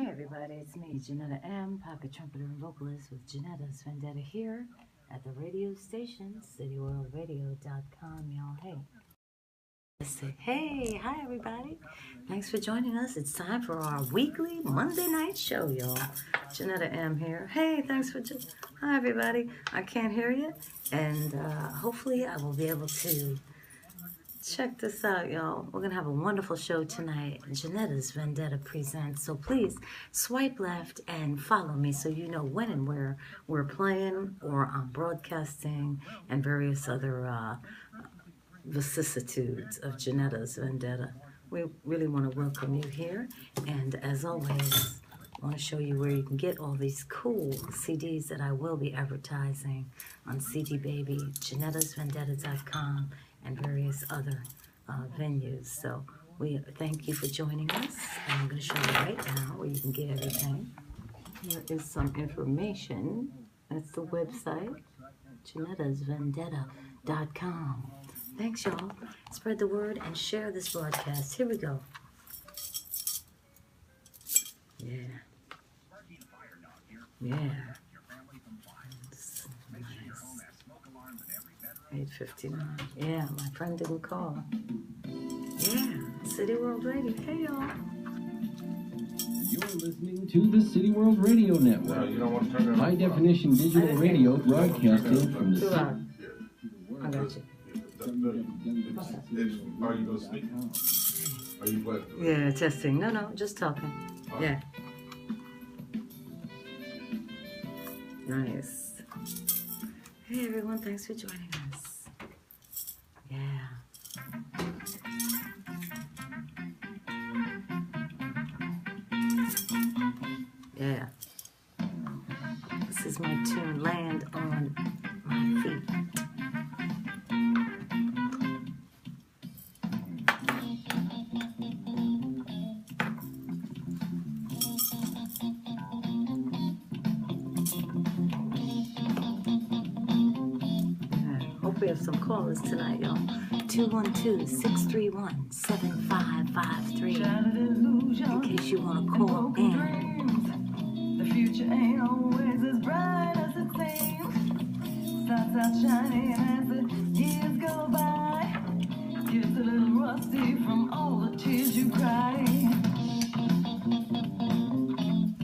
Hey everybody, it's me, Ginetta M, pocket trumpeter and vocalist with Ginetta'svendetta here at the radio station, cityworldradio.com, y'all. Hey. Let's say, hey, hi everybody. Thanks for joining us. It's time for our weekly Monday night show, y'all. Ginett'a M here. Hey, thanks for hi everybody. I can't hear you, and hopefully I will be able to check this out, y'all. We're going to have a wonderful show tonight. Ginetta'svendetta Presents. So please swipe left and follow me so you know when and where we're playing or I'm broadcasting and various other vicissitudes of Ginetta'svendetta. We really want to welcome you here. And as always, I want to show you where you can get all these cool CDs that I will be advertising on CD Baby, Ginetta'sVendetta.com, and various other venues. So we thank you for joining us, and I'm going to show you right now where you can get everything. Here is some information. That's the website, Ginetta'sVendetta.com. Thanks, y'all. Spread the word and share this broadcast. Here we go. Yeah. Yeah. 8:59. Yeah, my friend didn't call. Yeah, City World Radio. Hey, y'all. You're listening to the City World Radio Network. High definition digital radio broadcasting from the city. I got you. Are you going to speak? Are you what? Yeah, testing. No, just talking. Yeah. Nice. Hey, everyone. Thanks for joining us. Yeah. Yeah. This is my tune, Land on My Feet. We have some callers tonight, y'all. 212-631-7553. In case you want to call in. The future ain't always as bright as it seems. Starts out shining as the years go by. Gets a little rusty from all the tears you cry.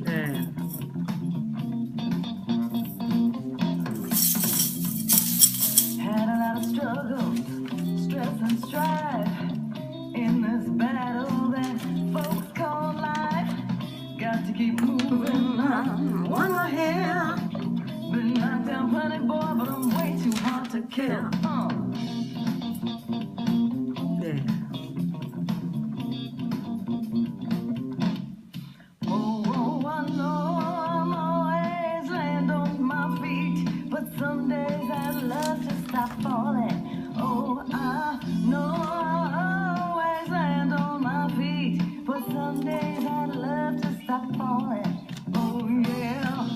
Yeah. Struggle, stress and strife in this battle that folks call life. Got to keep moving on, one more hair. Been knocked down plenty, boy, but I'm way too hard to kill. Yeah. Oh, I know I'm always land on my feet, but some days I'd love to stop falling. Oh, I know I'll always land on my feet, but some days I'd love to stop falling. Oh, yeah.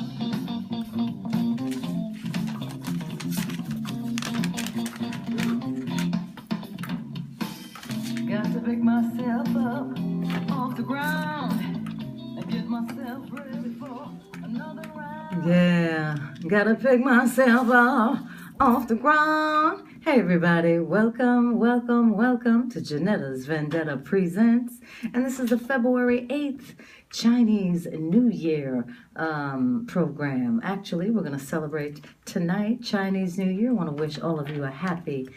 Got to pick myself up off the ground and get myself ready for another round. Yeah. Gotta pick myself up off the ground. Hey everybody, welcome to Ginetta'svendetta Presents. And this is the February 8th Chinese New Year program. Actually, we're going to celebrate tonight, Chinese New Year. I want to wish all of you a happy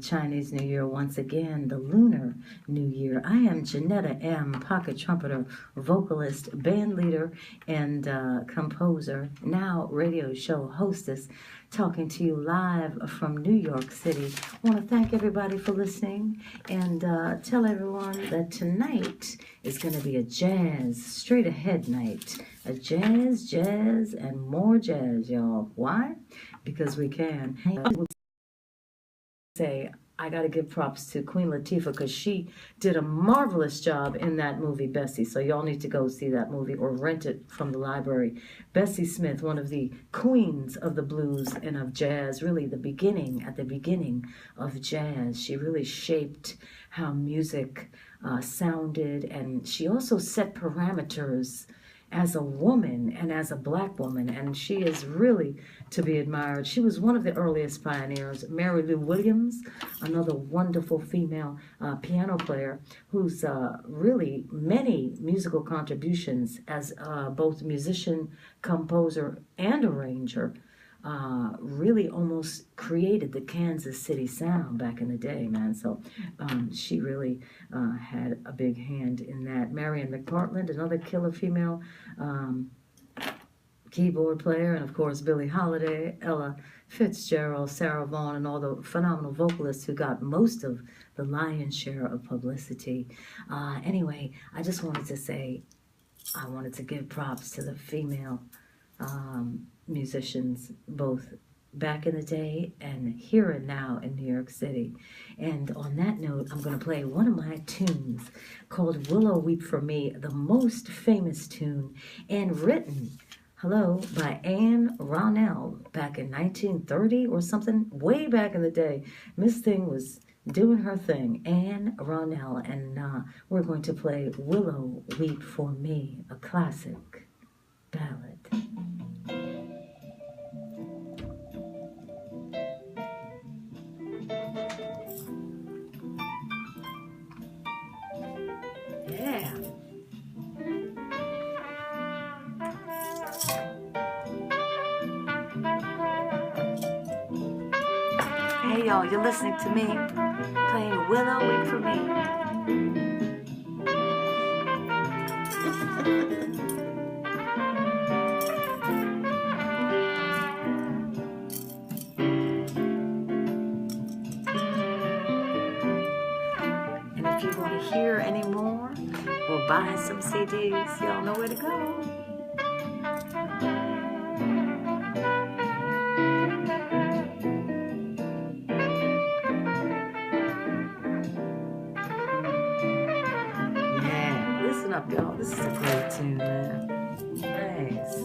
Chinese New Year once again, the Lunar New Year. I am Ginett'a M, pocket trumpeter, vocalist, band leader, and composer, now radio show hostess, talking to you live from New York City. I want to thank everybody for listening and tell everyone that tonight is going to be a jazz, straight ahead night. A jazz, and more jazz, y'all. Why? Because we can. Say I got to give props to Queen Latifah because she did a marvelous job in that movie, Bessie. So y'all need to go see that movie or rent it from the library. Bessie Smith, one of the queens of the blues and of jazz, really at the beginning of jazz. She really shaped how music sounded, and she also set parameters as a woman and as a black woman, and she is really to be admired. She was one of the earliest pioneers. Mary Lou Williams, another wonderful female piano player who's really many musical contributions as both musician, composer, and arranger. Really almost created the Kansas City sound back in the day, man. So she really had a big hand in that. Marion McPartland, another killer female keyboard player, and of course Billie Holiday, Ella Fitzgerald, Sarah Vaughan, and all the phenomenal vocalists who got most of the lion's share of publicity. Anyway, I just wanted to say, I wanted to give props to the female musicians, both back in the day and here and now in New York City. And on that note, I'm going to play one of my tunes called Willow Weep for Me, the most famous tune, and written, hello, by Anne Ronell back in 1930 or something, way back in the day. Miss Thing was doing her thing, Anne Ronell, and we're going to play Willow Weep for Me, a classic ballad. Yeah. Hey y'all, you're listening to me playing Willow Weep for Me. And if you want to hear any more or buy some CDs, y'all know where to go. Listen up, y'all. This is a great tune, man. Nice.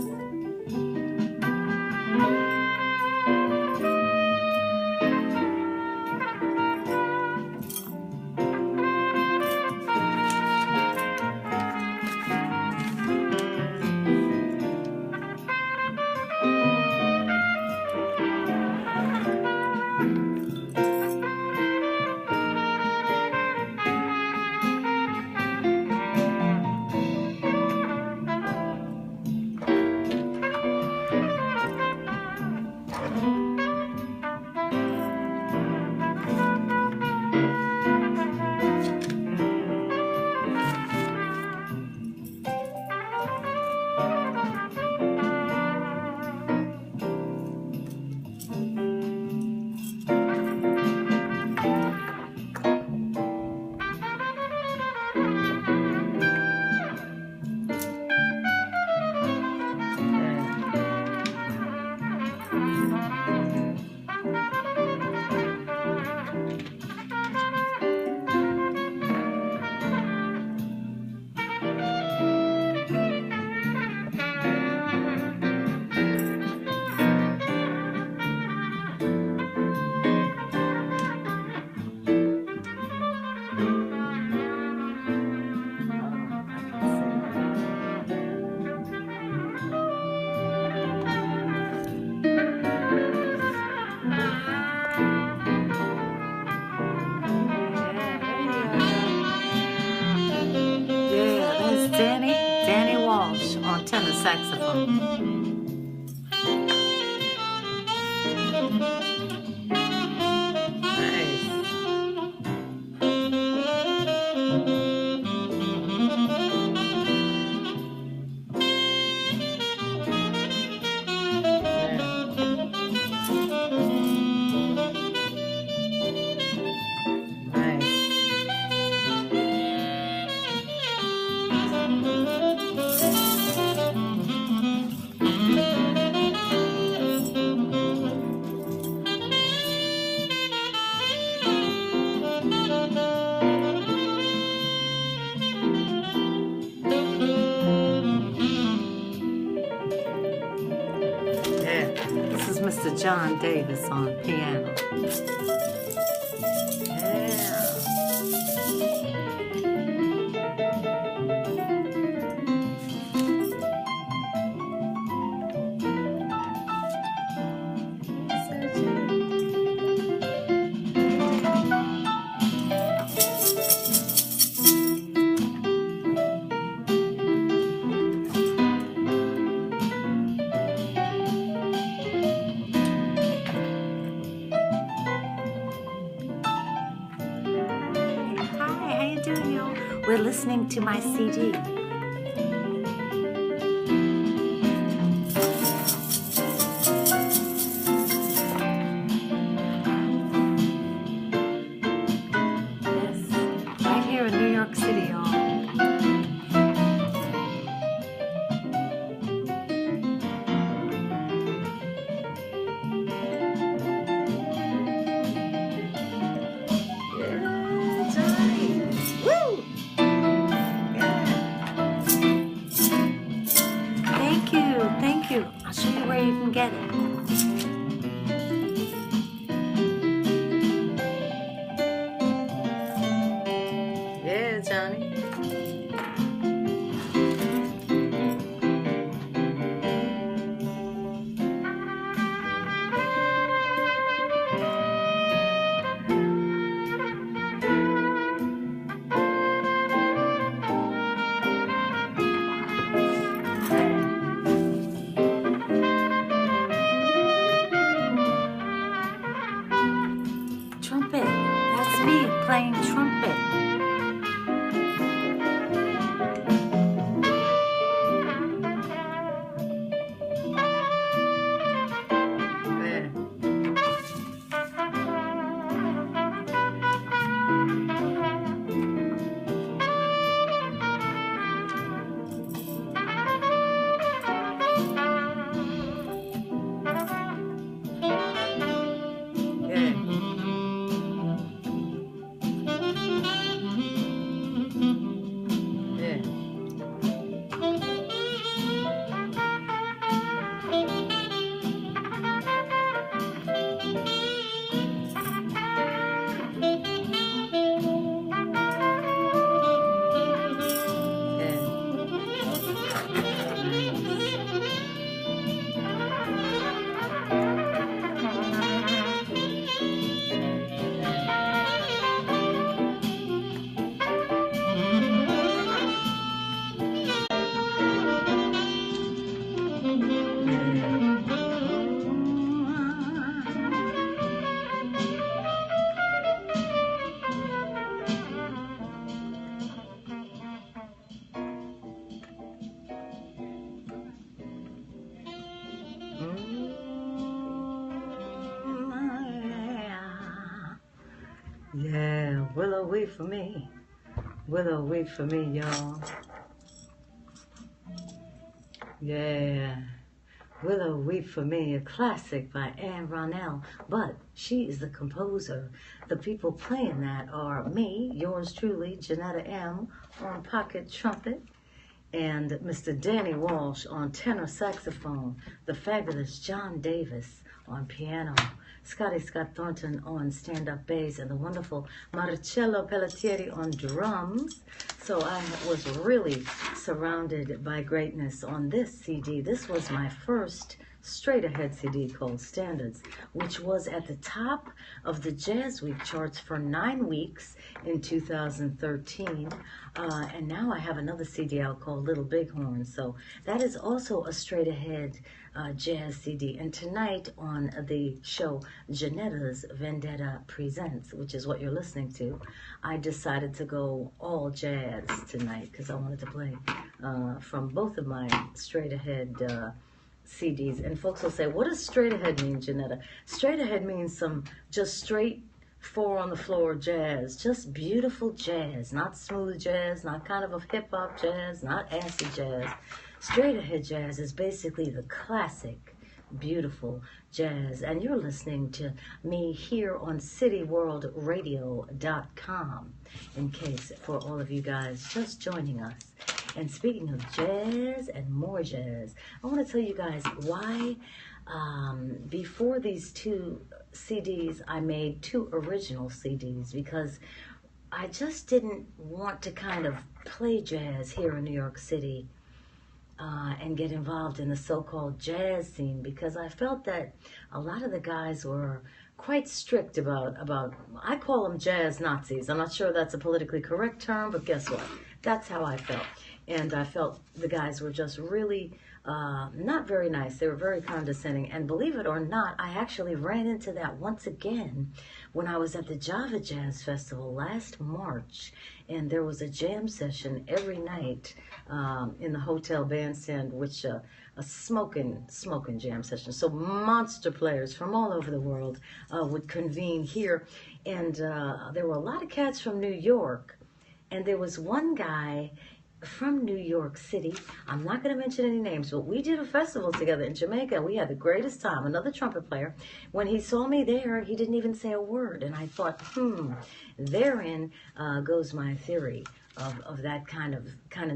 Saxophone. Mr. John Davis on piano. Yeah. We're listening to my CD. Yes, right here in New York City, y'all. Thank you. I'll show you where you can get it. Yeah, Johnny. Trumpet. That's me playing trumpet. Yeah, willow weep for me. Willow weep for me, y'all. Yeah. Willow Weep for Me, a classic by Anne Ronell, but she is the composer. The people playing that are me, yours truly, Ginetta M, on pocket trumpet, and Mr. Danny Walsh on tenor saxophone, the fabulous John Davis on piano, Scotty Scott Thornton on stand-up bass, and the wonderful Marcello Pelletieri on drums. So I was really surrounded by greatness on this CD. This was my first straight-ahead CD called Standards, which was at the top of the Jazz Week charts for 9 weeks in 2013. And now I have another CD out called Little Bighorn. So that is also a straight-ahead jazz CD. And tonight on the show Ginetta'svendetta Presents, which is what you're listening to, I decided to go all jazz tonight because I wanted to play from both of my straight-ahead CDs. And folks will say, what does straight ahead mean, Ginetta? Straight ahead means some just straight four on the floor jazz, just beautiful jazz, not smooth jazz, not kind of a hip hop jazz, not acid jazz. Straight ahead jazz is basically the classic, beautiful jazz. And you're listening to me here on cityworldradio.com, in case for all of you guys just joining us. And speaking of jazz and more jazz, I want to tell you guys why before these two CDs, I made 2 original CDs, because I just didn't want to kind of play jazz here in New York City and get involved in the so-called jazz scene, because I felt that a lot of the guys were quite strict about I call them jazz Nazis. I'm not sure that's a politically correct term, but guess what? That's how I felt. And I felt the guys were just really not very nice. They were very condescending. And believe it or not, I actually ran into that once again when I was at the Java Jazz Festival last March. And there was a jam session every night in the hotel bandstand, which a smoking jam session. So monster players from all over the world would convene here. And there were a lot of cats from New York. And there was one guy from New York City. I'm not going to mention any names, but we did a festival together in Jamaica. We had the greatest time. Another trumpet player. When he saw me there, he didn't even say a word. And I thought, therein goes my theory of that kind of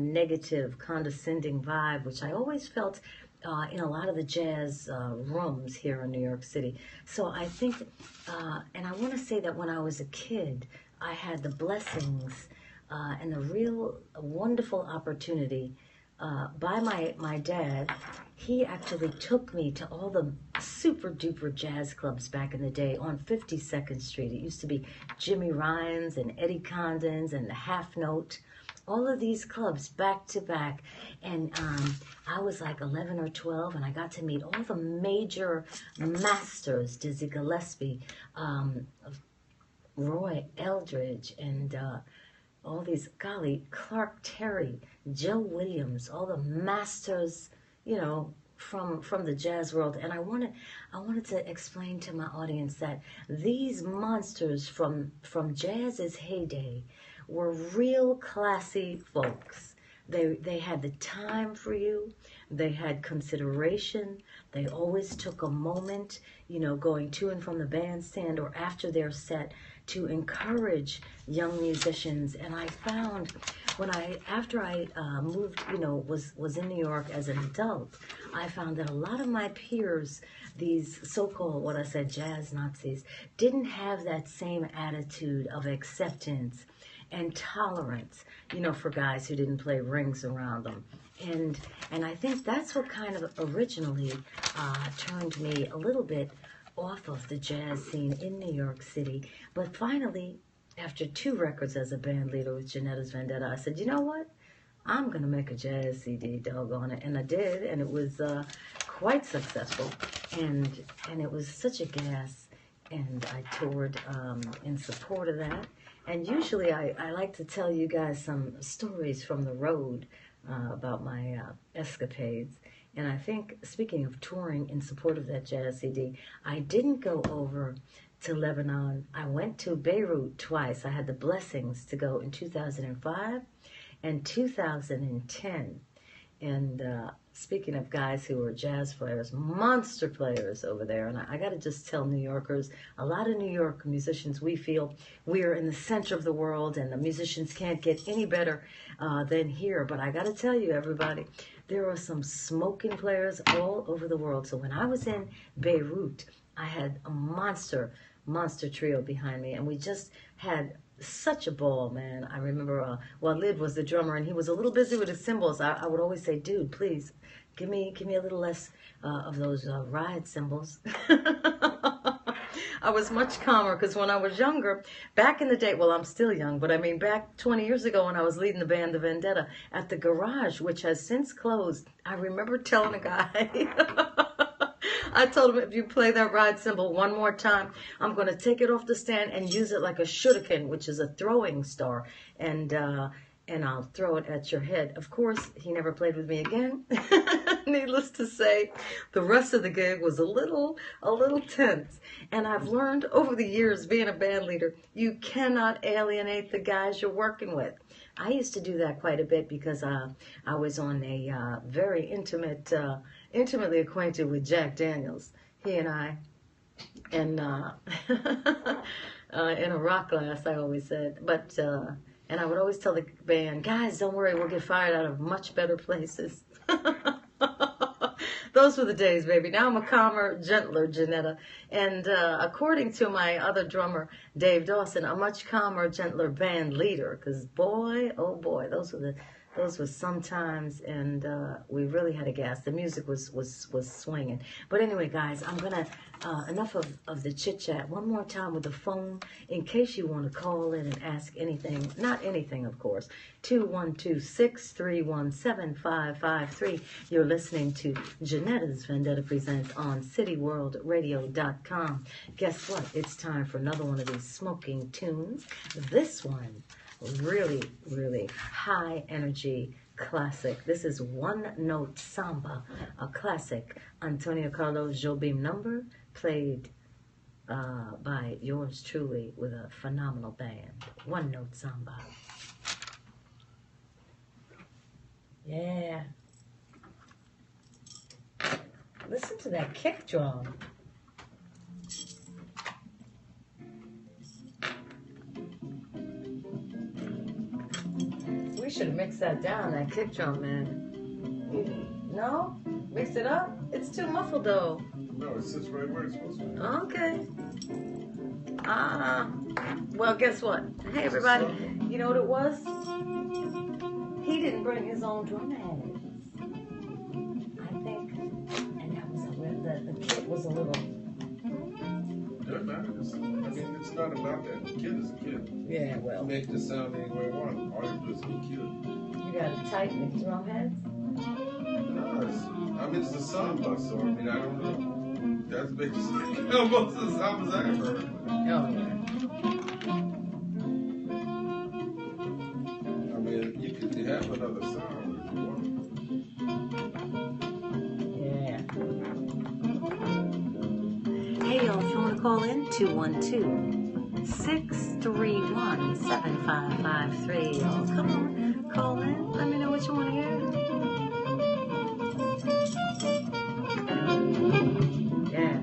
negative, condescending vibe, which I always felt in a lot of the jazz rooms here in New York City. So I think, and I want to say that when I was a kid, I had the blessings and the real wonderful opportunity by my dad. He actually took me to all the super duper jazz clubs back in the day on 52nd Street. It used to be Jimmy Ryan's and Eddie Condon's and the Half Note. All of these clubs back to back. And I was like 11 or 12, and I got to meet all the major masters, Dizzy Gillespie, Roy Eldridge, and all these, golly, Clark Terry, Joe Williams, all the masters, you know, from the jazz world. And I wanted to explain to my audience that these monsters from jazz's heyday were real classy folks. They had the time for you. They had consideration. They always took a moment, you know, going to and from the bandstand or after their set to encourage young musicians. And I found after I moved, you know, was in New York as an adult, I found that a lot of my peers, these so-called, what I said, jazz Nazis, didn't have that same attitude of acceptance and tolerance, you know, for guys who didn't play rings around them. And I think that's what kind of originally turned me a little bit off of the jazz scene in New York City. But finally, after 2 records as a band leader with Ginetta'svendetta, I said, you know what? I'm going to make a jazz CD, doggone it. And I did, and it was quite successful. And it was such a gas. And I toured in support of that. And usually I like to tell you guys some stories from the road about my escapades. And I think, speaking of touring in support of that jazz CD, I didn't go over to Lebanon. I went to Beirut twice. I had the blessings to go in 2005 and 2010. And speaking of guys who were jazz players, monster players over there. And I got to just tell New Yorkers, a lot of New York musicians, we feel we are in the center of the world and the musicians can't get any better than here. But I got to tell you, everybody, there are some smoking players all over the world. So when I was in Beirut, I had a monster trio behind me. And we just had such a ball, man. I remember Walid was the drummer, and he was a little busy with his cymbals. I would always say, dude, please, give me a little less of those ride cymbals. I was much calmer because when I was younger, back in the day, well, I'm still young, but I mean back 20 years ago when I was leading the band, the Vendetta, at the garage, which has since closed, I remember telling a guy, I told him, if you play that ride cymbal one more time, I'm going to take it off the stand and use it like a shuriken, which is a throwing star, and I'll throw it at your head. Of course, he never played with me again. Needless to say, the rest of the gig was a little tense. And I've learned over the years, being a band leader, you cannot alienate the guys you're working with. I used to do that quite a bit because I was on a very intimately acquainted with Jack Daniels. He and I, and in a rock glass, I always said. But and I would always tell the band, guys, don't worry, we'll get fired out of much better places. Those were the days, baby. Now I'm a calmer, gentler Ginetta. And according to my other drummer, Dave Dawson, a much calmer, gentler band leader. Because boy, oh boy, those were some times, and we really had a gas. The music was swinging. But anyway, guys, I'm gonna enough of the chit chat. One more time with the phone, in case you want to call in and ask anything. Not anything, of course. 212-631-7553. You're listening to Ginetta's Vendetta Presents on cityworldradio.com. Guess what? It's time for another one of these smoking tunes. This one, really, really high energy classic. This is One Note Samba, a classic Antonio Carlos Jobim number, played by yours truly with a phenomenal band. One Note Samba. Yeah. Listen to that kick drum. We should mix that down, that kick drum, man. No? Mix it up? It's too muffled, though. No, it sits right where it's supposed to be. Okay. Well, guess what? Hey, everybody. You know what it was? He didn't bring his own drum heads, I think. And that was the kit was a little... Doesn't matter. I mean, it's not about that. The kid is a kid. Yeah, well. Make the sound any way you want. All you do is be cute. You gotta tighten the drum heads? No, I mean, it's the samba, so I mean, I don't know. That's basically most of the sambas I've heard. Oh, yeah. I mean, you could have another sound if you want. Yeah. Hey, y'all, if you want to call in, 212-631-7553. Y'all, come on, call in. Let me know what you want to hear. Yeah.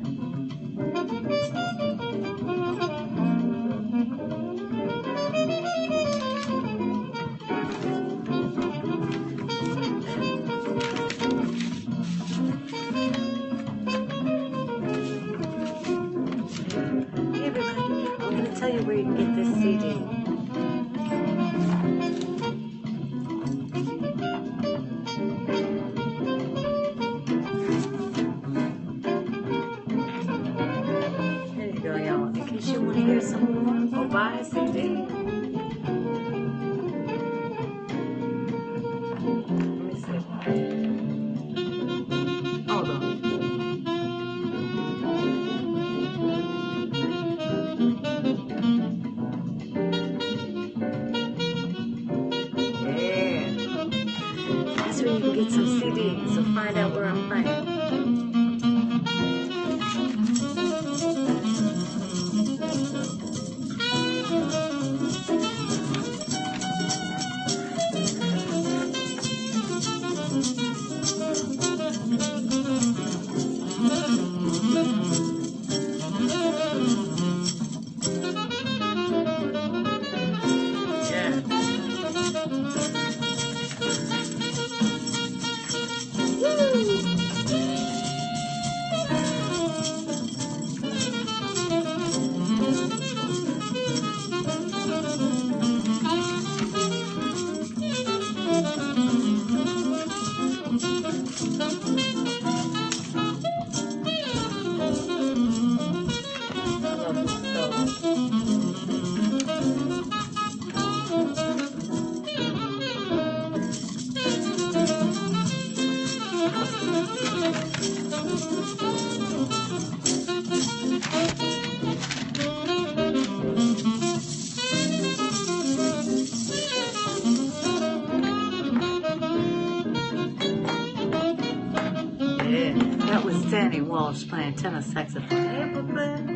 Hey, everybody, I'm going to tell you where you can get this CD. There you go, y'all. In case you want to hear some more. Or buy a CD. Let me see. Hold on. Yeah. That's where you can get some CDs. So find out where I'm playing. Yeah. I love this song. Yeah. That was Danny Walsh playing tenor saxophone. Hey, Brooklyn.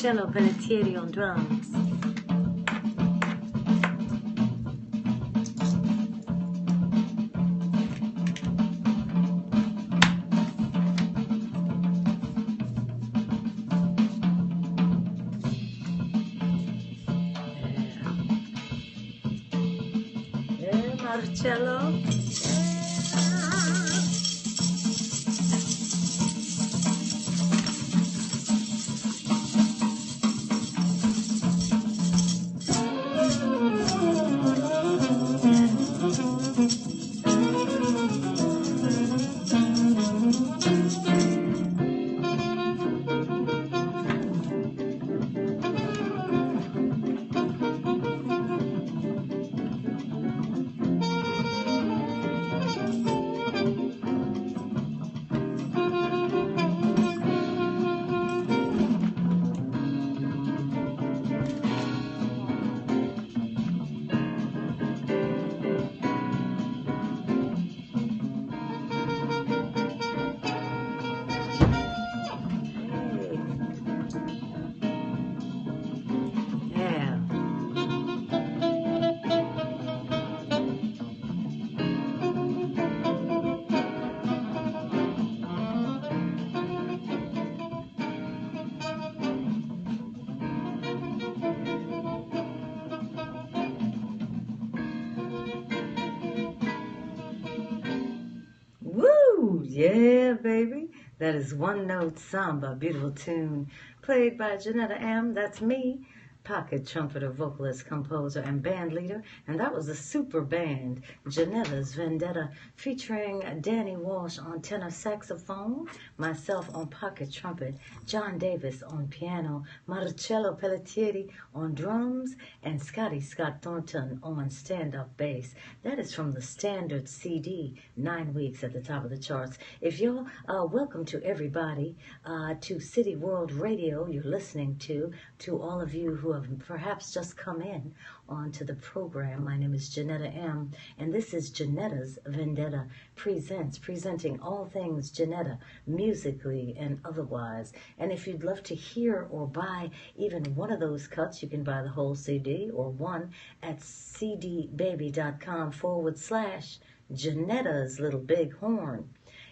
Marcello Pelletieri on drums. Marcello. Woo! Yeah, baby. That is One Note Samba, beautiful tune, played by Ginetta M. That's me, pocket trumpeter, vocalist, composer, and band leader. And that was the super band, Ginetta'svendetta, featuring Danny Walsh on tenor saxophone, myself on pocket trumpet, John Davis on piano, Marcello Pelletieri on drums, and Scott Thornton on stand-up bass. That is from the standard CD, 9 weeks at the top of the charts. If you're welcome to everybody to City World Radio, you're listening to all of you who have perhaps just come in onto the program. My name is Ginetta M, and this is Ginetta'svendetta Presents, presenting all things Ginetta, musically and otherwise. And if you'd love to hear or buy even one of those cuts, you can buy the whole CD or one at cdbaby.com/Ginetta's Little Big Horn.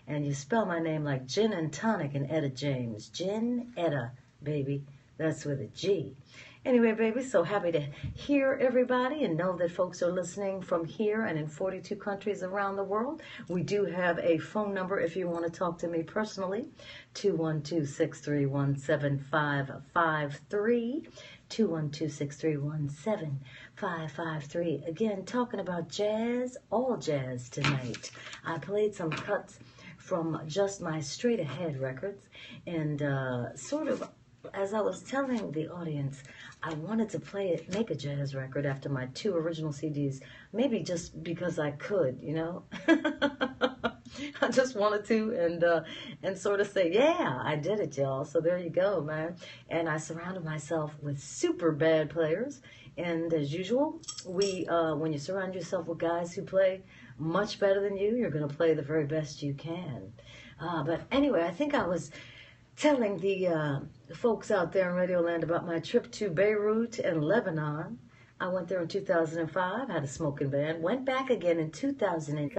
And you spell my name like Gin and Tonic and Etta James. Ginetta, baby. That's with a G. Anyway, baby, so happy to hear everybody and know that folks are listening from here and in 42 countries around the world. We do have a phone number if you want to talk to me personally, 212-631-7553, 212-631-7553. Again, talking about jazz, all jazz tonight. I played some cuts from just my straight ahead records, and sort of as I was telling the audience, I wanted to make a jazz record after my 2 original CDs, maybe just because I could, you know. I just wanted to and sort of say, yeah, I did it, y'all. So there you go, man. And I surrounded myself with super bad players. And as usual, when you surround yourself with guys who play much better than you, you're going to play the very best you can. But anyway, I think I was telling the folks out there in Radio Land about my trip to Beirut and Lebanon. I went there in 2005, had a smoking band, went back again in 2000.